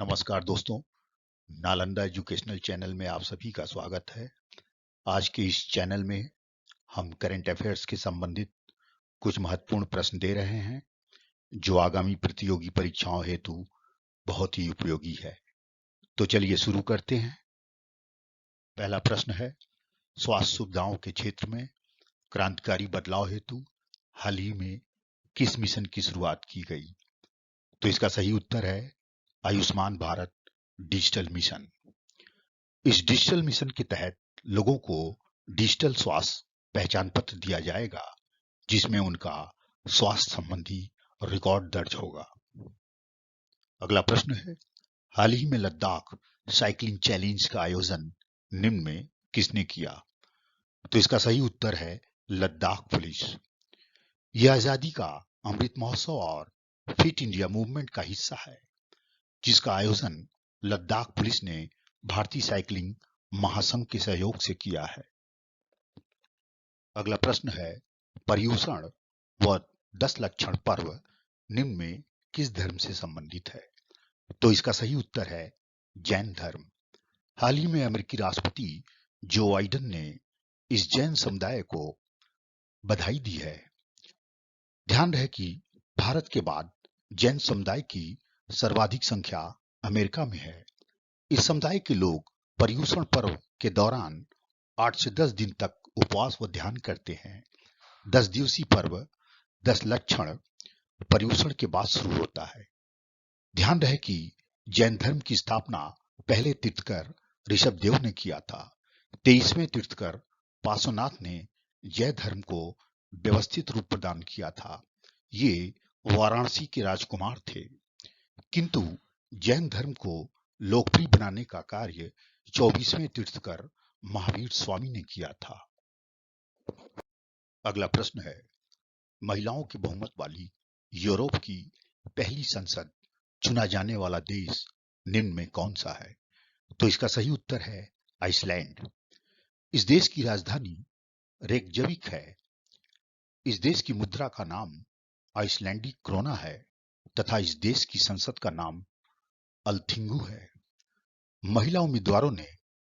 नमस्कार दोस्तों, Nalanda educational channel में आप सभी का स्वागत है। आज के इस चैनल में हम करंट अफेयर्स के संबंधित कुछ महत्वपूर्ण प्रश्न दे रहे हैं जो आगामी प्रतियोगी परीक्षाओं हेतु बहुत ही उपयोगी है। तो चलिए शुरू करते हैं। पहला प्रश्न है, स्वास्थ्य सुविधाओं के क्षेत्र में क्रांतिकारी बदलाव हेतु हाल ही में किस मिशन की शुरुआत की गई? तो इसका सही उत्तर है आयुष्मान भारत डिजिटल मिशन। इस डिजिटल मिशन के तहत लोगों को डिजिटल स्वास्थ्य पहचान पत्र दिया जाएगा जिसमें उनका स्वास्थ्य संबंधी रिकॉर्ड दर्ज होगा। अगला प्रश्न है, हाल ही में लद्दाख साइकिलिंग चैलेंज का आयोजन निम्न में किसने किया? तो इसका सही उत्तर है लद्दाख पुलिस। यह आजादी का अमृत महोत्सव और फिट इंडिया मूवमेंट का हिस्सा है जिसका आयोजन लद्दाख पुलिस ने भारतीय साइकिलिंग महासंघ के सहयोग से किया है। अगला प्रश्न है, पर्युषण व 10 लक्षण पर्व निम्न में किस धर्म से संबंधित है? तो इसका सही उत्तर है जैन धर्म। हाल ही में अमेरिकी राष्ट्रपति जो बाइडेन ने इस जैन समुदाय को बधाई दी है। ध्यान रहे कि भारत के बाद जैन समुदाय की सर्वाधिक संख्या अमेरिका में है। इस समुदाय के लोग पर्युषण पर्व के दौरान 8 से 10 दिन तक उपवास व ध्यान करते हैं। 10 दिवसीय पर्व 10 लक्षण पर्युषण के बाद शुरू होता है। ध्यान रहे कि जैन धर्म की स्थापना पहले तीर्थकर ऋषभदेव ने किया था। 23वें तीर्थकर पार्श्वनाथ ने जैन धर्म को व्यवस्थित रूप प्रदान किया था। ये वाराणसी के राजकुमार थे, किंतु जैन धर्म को लोकप्रिय बनाने का कार्य 24वें तीर्थकर महावीर स्वामी ने किया था। अगला प्रश्न है, महिलाओं के बहुमत वाली यूरोप की पहली संसद चुना जाने वाला देश निम्न में कौन सा है? तो इसका सही उत्तर है आइसलैंड। इस देश की राजधानी रेकजविक है। इस देश की मुद्रा का नाम आइसलैंडिक क्रोना है तथा इस देश की संसद का नाम अल्थिंगु है। महिला उम्मीदवारों ने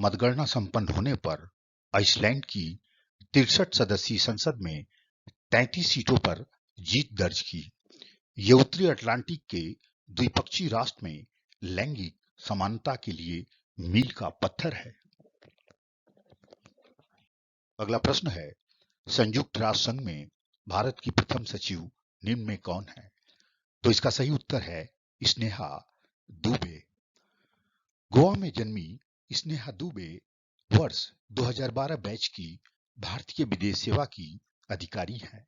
मतगणना संपन्न होने पर आइसलैंड की 63 सदस्यीय संसद में 33 सीटों पर जीत दर्ज की। यह उत्तरी अटलांटिक के द्विपक्षीय राष्ट्र में लैंगिक समानता के लिए मील का पत्थर है। अगला प्रश्न है, संयुक्त राष्ट्र संघ में भारत की प्रथम सचिव निम्न में कौन है? तो इसका सही उत्तर है स्नेहा दुबे। गोवा में जन्मी स्नेहा दुबे वर्ष 2012 बैच की भारतीय विदेश सेवा की अधिकारी हैं।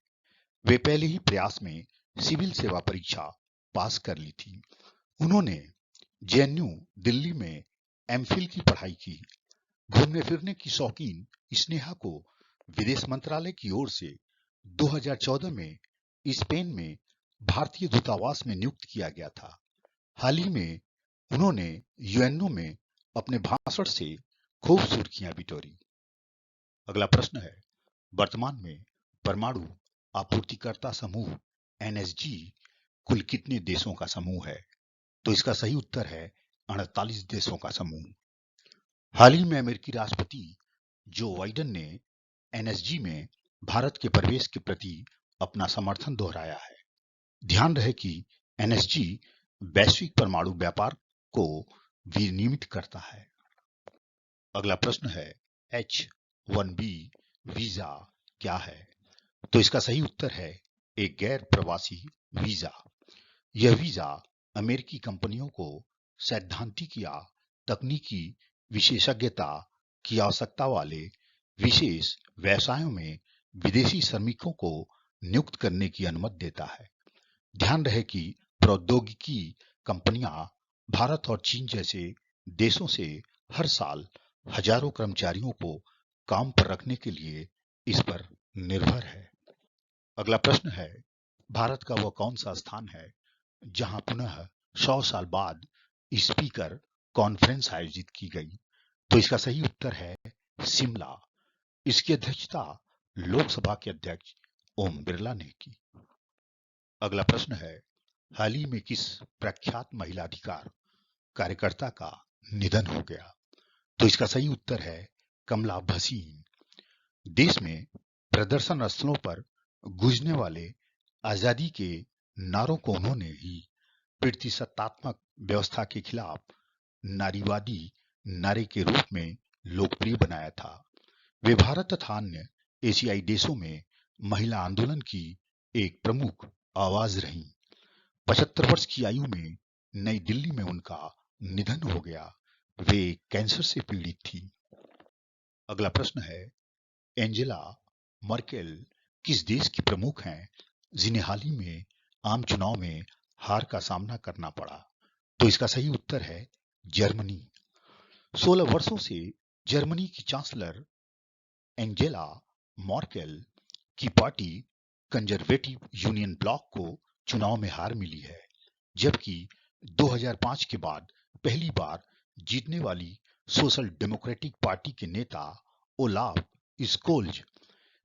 वे पहले ही प्रयास में सिविल सेवा परीक्षा पास कर ली थी। उन्होंने जेएनयू दिल्ली में एमफिल की पढ़ाई की। घूमने फिरने की शौकीन स्नेहा को विदेश मंत्रालय की ओर से 2014 में स्पेन में भारतीय दूतावास में नियुक्त किया गया था। हाल ही में उन्होंने यूएनओ में अपने भाषण से खूब सुर्खियां बिटोरी। अगला प्रश्न है, वर्तमान में परमाणु आपूर्तिकर्ता समूह एनएसजी कुल कितने देशों का समूह है? तो इसका सही उत्तर है 48 देशों का समूह। हाल ही में अमेरिकी राष्ट्रपति जो बाइडेन ने एनएसजी में भारत के प्रवेश के प्रति अपना समर्थन दोहराया है। ध्यान रहे कि एनएसजी वैश्विक परमाणु व्यापार को विनियमित करता है। अगला प्रश्न है, H-1B वीजा क्या है? तो इसका सही उत्तर है एक गैर प्रवासी वीजा। यह वीजा अमेरिकी कंपनियों को सैद्धांतिक या तकनीकी विशेषज्ञता की आवश्यकता वाले विशेष व्यवसायों में विदेशी श्रमिकों को नियुक्त करने की अनुमति देता है। ध्यान रहे कि प्रौद्योगिकी कंपनियां भारत और चीन जैसे देशों से हर साल हजारों कर्मचारियों को काम पर रखने के लिए इस पर निर्भर है। अगला प्रश्न है, भारत का वह कौन सा स्थान है जहां पुनः 100 साल बाद स्पीकर कॉन्फ्रेंस आयोजित की गई? तो इसका सही उत्तर है शिमला। इसकी अध्यक्षता लोकसभा के अध्यक्ष ओम बिरला ने की। अगला प्रश्न है, हाल ही में किस प्रख्यात महिला अधिकार कार्यकर्ता का निधन हो गया? तो इसका सही उत्तर है कमला भसीन। देश में प्रदर्शन स्थलों पर गूंजने वाले आजादी के नारों को उन्होंने ही प्रतिशतात्मक व्यवस्था के खिलाफ नारीवादी नारे के रूप में लोकप्रिय बनाया था। वे भारत तथा अन्य एशियाई देशों में महिला आंदोलन की एक प्रमुख आवाज रहीं। 75 वर्ष की आयु में नई दिल्ली में उनका निधन हो गया। वे कैंसर से पीड़ित थी। अगला प्रश्न है, एंजेला मर्केल किस देश की प्रमुख हैं जिन्हें हाल ही में आम चुनाव में हार का सामना करना पड़ा? तो इसका सही उत्तर है जर्मनी। 16 वर्षों से जर्मनी की चांसलर एंजेला मर्केल की पार्टी कंजर्वेटिव यूनियन ब्लॉक को चुनाव में हार मिली है, जबकि 2005 के बाद पहली बार जीतने वाली सोशल डेमोक्रेटिक पार्टी के नेता ओलाफ स्कोल्ज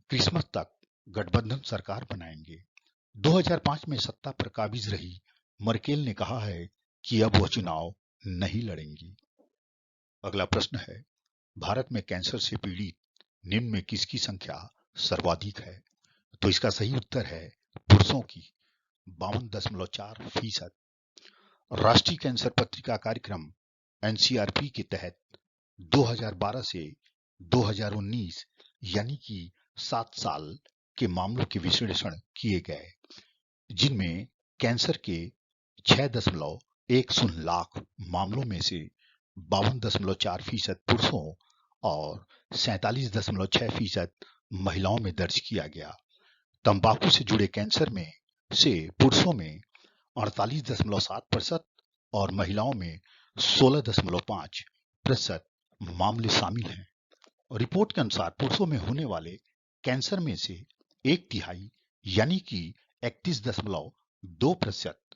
क्रिसमस तक गठबंधन सरकार बनाएंगे। 2005 में सत्ता पर काबिज रही मर्केल ने कहा है कि अब वह चुनाव नहीं लड़ेंगी। अगला प्रश्न है, भारत में कैंसर से पीड़ित निम्न में किसकी संख्या सर्वाधिक है? तो इसका सही उत्तर है पुरुषों की 52.4%। राष्ट्रीय कैंसर पत्रिका कार्यक्रम एनसीआरपी के तहत 2012 से 2019 यानी कि 7 साल के मामलों के विश्लेषण किए गए, जिनमें कैंसर के 6.10 लाख मामलों में से 52.4% पुरुषों और 47.6% महिलाओं में दर्ज किया गया। तंबाकू से जुड़े कैंसर में से पुरुषों में 48.7% और महिलाओं में 16.5% मामले शामिल हैं। रिपोर्ट के अनुसार पुरुषों में होने वाले कैंसर में से एक तिहाई यानी कि 31.2%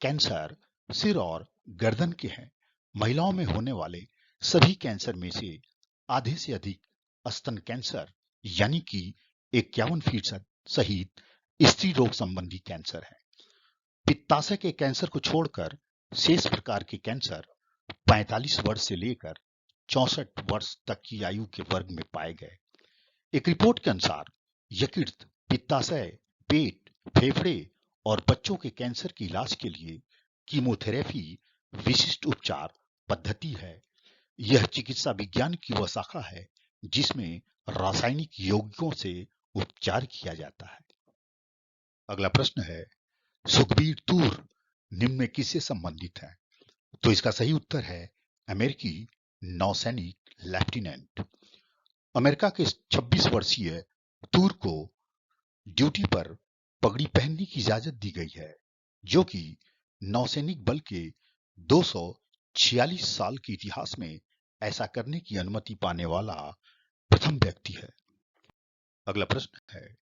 कैंसर सिर और गर्दन के हैं। महिलाओं में होने वाले सभी कैंसर में से आधे से अधिक स्तन कैंसर यानी कि 51% सहित स्त्री रोग संबंधी कैंसर है। पित्ताशय के कैंसर को छोड़कर शेष प्रकार के कैंसर 45 वर्ष से लेकर 64 वर्ष तक की आयु के वर्ग में पाए गए। एक रिपोर्ट के अनुसार यकृत, पित्ताशय, पेट, फेफड़े और बच्चों के कैंसर के इलाज के लिए कीमोथेरेपी विशिष्ट उपचार पद्धति है। यह चिकित्सा विज्ञान की वह शाखा है जिसमें रासायनिक यौगिकों से उपचार किया जाता है। अगला प्रश्न है, सुखबीर तूर निम्न में किससे संबंधित है? तो इसका सही उत्तर है अमेरिकी नौसैनिक लेफ्टिनेंट। अमेरिका के 26 वर्षीय तूर को ड्यूटी पर पगड़ी पहनने की इजाजत दी गई है, जो कि नौसैनिक बल के 246 साल के इतिहास में ऐसा करने की अनुमति पाने वाला प्रथम व्यक्ति है। अगला प्रश्न है,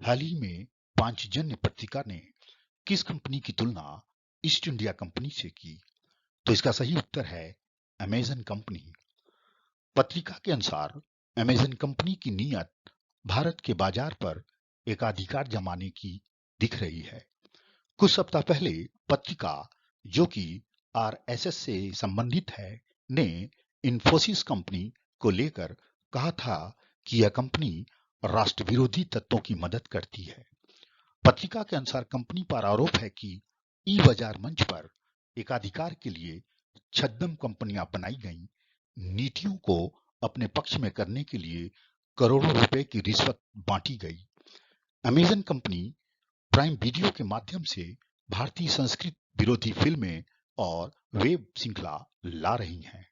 हाल ही में पांचजन्य पत्रिका ने किस कंपनी की तुलना ईस्ट इंडिया कंपनी से की? तो इसका सही उत्तर है अमेजन कंपनी। पत्रिका के अनुसार अमेजन कंपनी की नीयत भारत के बाजार पर एकाधिकार जमाने की दिख रही है। कुछ सप्ताह पहले पत्रिका, जो कि आरएसएस से संबंधित है, ने इन्फोसिस कंपनी को लेकर कहा था कि यह कंपनी राष्ट्र विरोधी तत्वों की मदद करती है। पत्रिका के अनुसार कंपनी पर आरोप है कि ई बाजार मंच पर एकाधिकार के लिए छद्म कंपनियां बनाई गई नीतियों को अपने पक्ष में करने के लिए करोड़ों रुपए की रिश्वत बांटी गई। अमेजन कंपनी प्राइम वीडियो के माध्यम से भारतीय संस्कृति विरोधी फिल्में और वेब श्रृंखला ला रही हैं।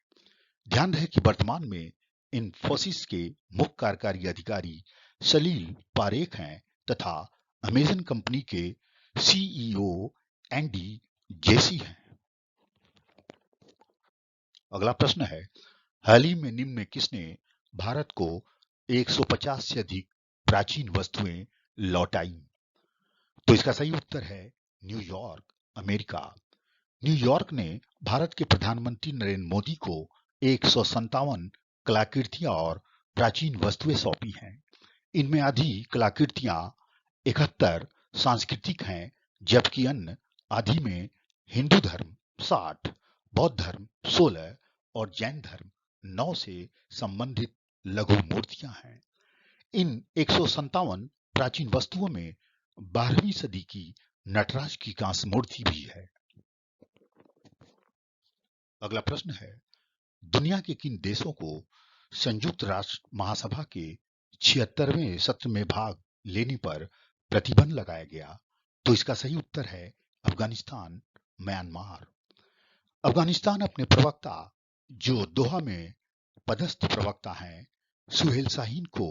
ध्यान रहे कि वर्तमान में इन्फोसिस के मुख्य कार्यकारी अधिकारी सलील पारेख हैं तथा अमेजन कंपनी के सीईओ एंडी जेसी हैं। अगला प्रश्न है, हाल ही में निम्न में किसने भारत को 150 से अधिक प्राचीन वस्तुएं लौटाई? तो इसका सही उत्तर है न्यूयॉर्क, अमेरिका। न्यूयॉर्क ने भारत के प्रधानमंत्री नरेंद्र मोदी को 157 कलाकृतियां और प्राचीन वस्तुएं सौंपी हैं। इनमें आधी कलाकृतियां 71 सांस्कृतिक हैं, जबकि अन्य आदि में हिंदू धर्म 60, बौद्ध धर्म 16 और जैन धर्म 9 से संबंधित लघु मूर्तियां हैं। इन 157 प्राचीन वस्तुओं में 12वीं सदी की नटराज की कांस्य मूर्ति भी है। अगला प्रश्न है, दुनिया के किन देशों को संयुक्त राष्ट्र महासभा के 76वें सत्र में भाग लेने पर प्रतिबंध लगाया गया? तो इसका सही उत्तर है अफगानिस्तान, म्यांमार। अफगानिस्तान अपने प्रवक्ता, जो दोहा में पदस्थ प्रवक्ता हैं, सुहेल शाहीन को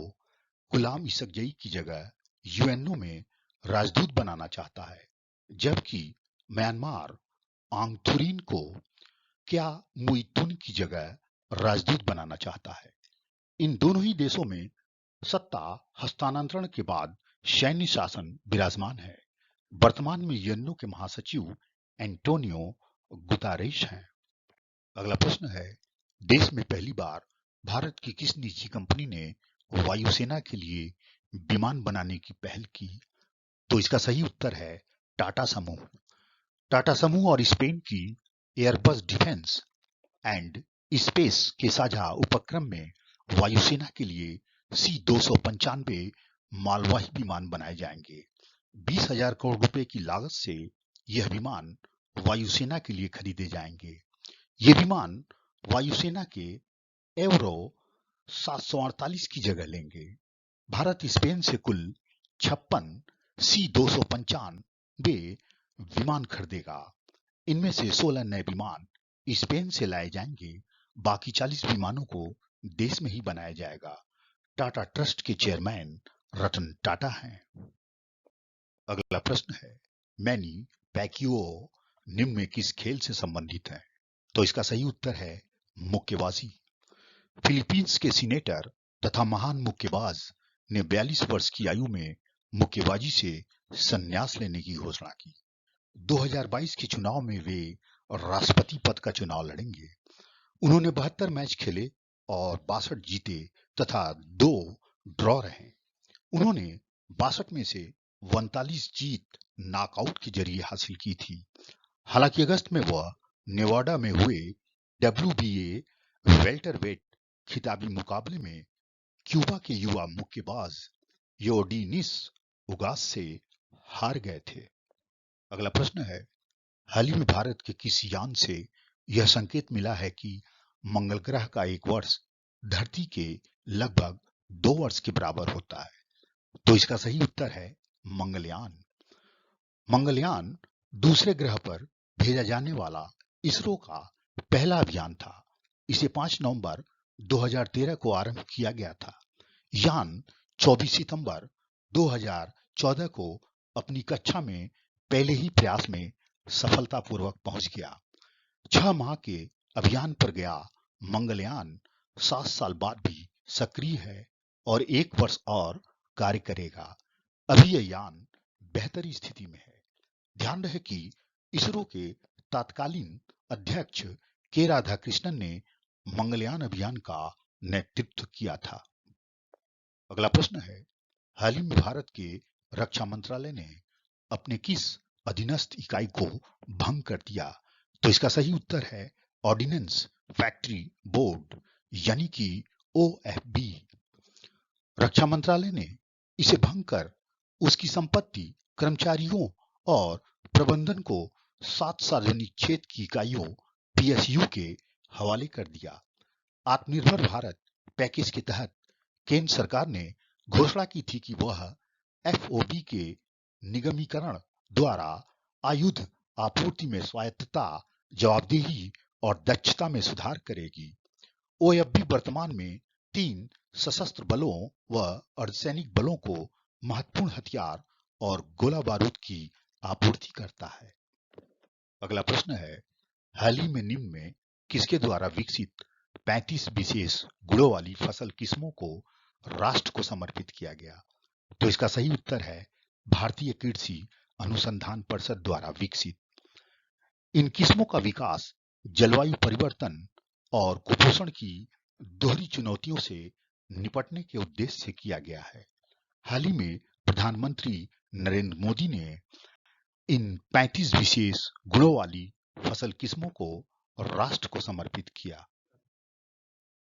गुलाम यूसुफजई की जगह यूएनओ में राजदूत बनाना चाहता है, जबकि म्यांमार आंग थुरीन को क्या मुइतुन की जगह राजदूत बनाना चाहता है। इन दोनों ही देशों में सत्ता हस्तांतरण के बाद सैन्य शासन विराजमान है। वर्तमान में यूएनओ के महासचिव एंटोनियो गुतारेश हैं। अगला प्रश्न है, देश में पहली बार भारत की किस निजी कंपनी ने वायुसेना के लिए विमान बनाने की पहल की? तो इसका सही उत्तर है टाटा समूह। टाटा समूह और स्पेन की एयरबस डिफेंस एंड स्पेस के साझा उपक्रम में वायुसेना के लिए C-295 मालवाही विमान बनाए जाएंगे। 20,000 करोड़ रुपए की लागत से यह विमान वायुसेना के लिए खरीदे जाएंगे। ये विमान वायुसेना के एवरो 748 की जगह लेंगे। भारत स्पेन से कुल 56 C-295 विमान खरीदेगा। इनमें से 16 नए विमान स्पेन से लाए जाएंगे, बाकी 40 विमानों को देश में ही बनाया जाएगा। टाटा ट्रस्ट के चेयरमैन रतन टाटा हैं। अगला प्रश्न है, मैनी पैक्यूओ निम्न में किस खेल से संबंधित है? तो इसका सही उत्तर है मुक्केबाजी। फिलीपींस के सीनेटर तथा महान मुक्केबाज ने 42 वर्ष की आयु में मुक्केबाजी से संन्यास लेने की घोषणा की। 2022 के चुनाव में वे राष्ट्रपति पद का चुनाव लड़ेंगे। उन्होंने 72 मैच खेले और 62 जीते तथा 2 ड्रॉ रहे। उन्होंने 62 में से 39 जीत नॉकआउट के जरिए हासिल की थी। हालांकि अगस्त में वह नेवाडा में हुए WBA वेल्टरवेट खिताबी मुकाबले में क्यूबा के युवा मुक्केबाज योडिनिस उगास से हार गए थे। अगला प्रश्न है, हाल ही में भारत के किस यान से यह संकेत मिला है कि मंगल ग्रह का एक वर्ष धरती के लगभग 2 वर्ष के बराबर होता है? तो इसका सही उत्तर है मंगलयान। मंगलयान दूसरे ग्रह पर भेजा जाने वाला इसरो का पहला अभियान था। इसे 5 नवंबर 2013 को आरंभ किया गया था। यान 24 सितंबर 2014 को अपनी कक्षा में पहले ही प्रयास में सफलतापूर्वक पहुंच गया। 6 माह के अभियान पर गया मंगलयान 7 साल बाद भी सक्रिय है और 1 वर्ष और कार्य करेगा। अभी यह यान बेहतर स्थिति में है। ध्यान रहे कि इसरो के तत्कालीन अध्यक्ष के राधाकृष्णन ने मंगलयान अभियान का नेतृत्व किया था। अगला प्रश्न है, हाल ही में भारत के रक्षा मंत्रालय ने अपने किस अधीनस्थ इकाई को भंग कर दिया? तो इसका सही उत्तर है ऑर्डिनेंस फैक्ट्री बोर्ड यानी कि OFB। रक्षा मंत्रालय ने इसे भंग कर उसकी संपत्ति, कर्मचारियों और प्रबंधन को 7 सार्वजनिक क्षेत्र की इकाइयों PSU के हवाले कर दिया। आत्मनिर्भर भारत पैकेज के तहत केंद्र सरकार ने घोषणा की थी कि वह FOB के निगमीकरण द्वारा आयुध आपूर्ति में स्वायत्तता, जवाबदेही और दक्षता में सुधार करेगी। OFB वर्तमान में 3 सशस्त्र बलों व अर्धसैनिक बलों को महत्वपूर्ण हथियार और गोला बारूद की आपूर्ति करता है। अगला प्रश्न है, हाल ही में निम्न में किसके द्वारा विकसित 35 विशेष गुणों वाली फसल किस्मों को राष्ट्र को समर्पित किया गया? तो इसका सही उत्तर है भारतीय कृषि अनुसंधान परिषद द्वारा विकसित। इन किस्मों का विकास जलवायु परिवर्तन और कुपोषण की दोहरी चुनौतियों से निपटने के उद्देश्य से किया गया है। हाल ही में प्रधानमंत्री नरेंद्र मोदी ने इन 35 विशेष गुणों वाली फसल किस्मों को और राष्ट्र को समर्पित किया।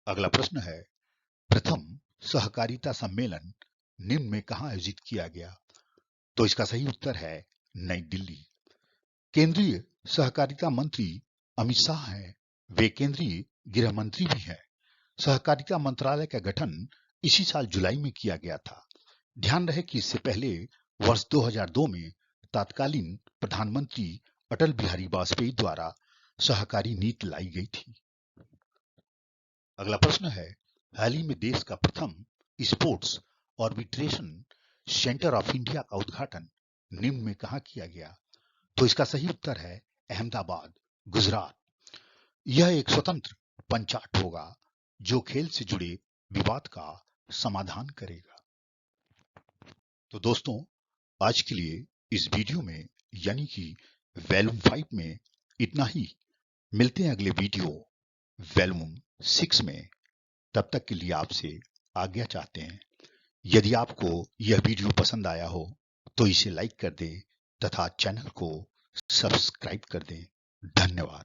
अगला प्रश्न है, प्रथम सहकारिता सम्मेलन निम्न में कहां आयोजित किया गया? तो इसका सही उत्तर है नई दिल्ली। केंद्रीय सहकारिता मंत्री अमित शाह हैं। वे केंद्रीय गृह मंत्री भी हैं। सहकारिता मंत्रालय का गठन इसी साल जुलाई में किया गया था। ध्यान रहे कि इससे पहले वर्ष 2002 में तत्कालीन प्रधानमंत्री अटल बिहारी वाजपेयी द्वारा सहकारी नीति लाई गई थी। अगला प्रश्न है, हाल ही में देश का प्रथम sports arbitration centre of India का उद्घाटन निम्न में कहां किया गया? तो इसका सही उत्तर है अहमदाबाद, गुजरात। यह एक स्वतंत्र पंचायत होगा जो खेल से जुड़े विवाद का समाधान करेगा। तो दोस्तों, आज के लिए इस वीडियो में यानी कि वॉल्यूम 5 में इतना ही। मिलते हैं अगले वीडियो वॉल्यूम 6 में। तब तक के लिए आपसे आज्ञा चाहते हैं। यदि आपको यह वीडियो पसंद आया हो तो इसे लाइक कर दें तथा चैनल को सब्सक्राइब कर दें। धन्यवाद।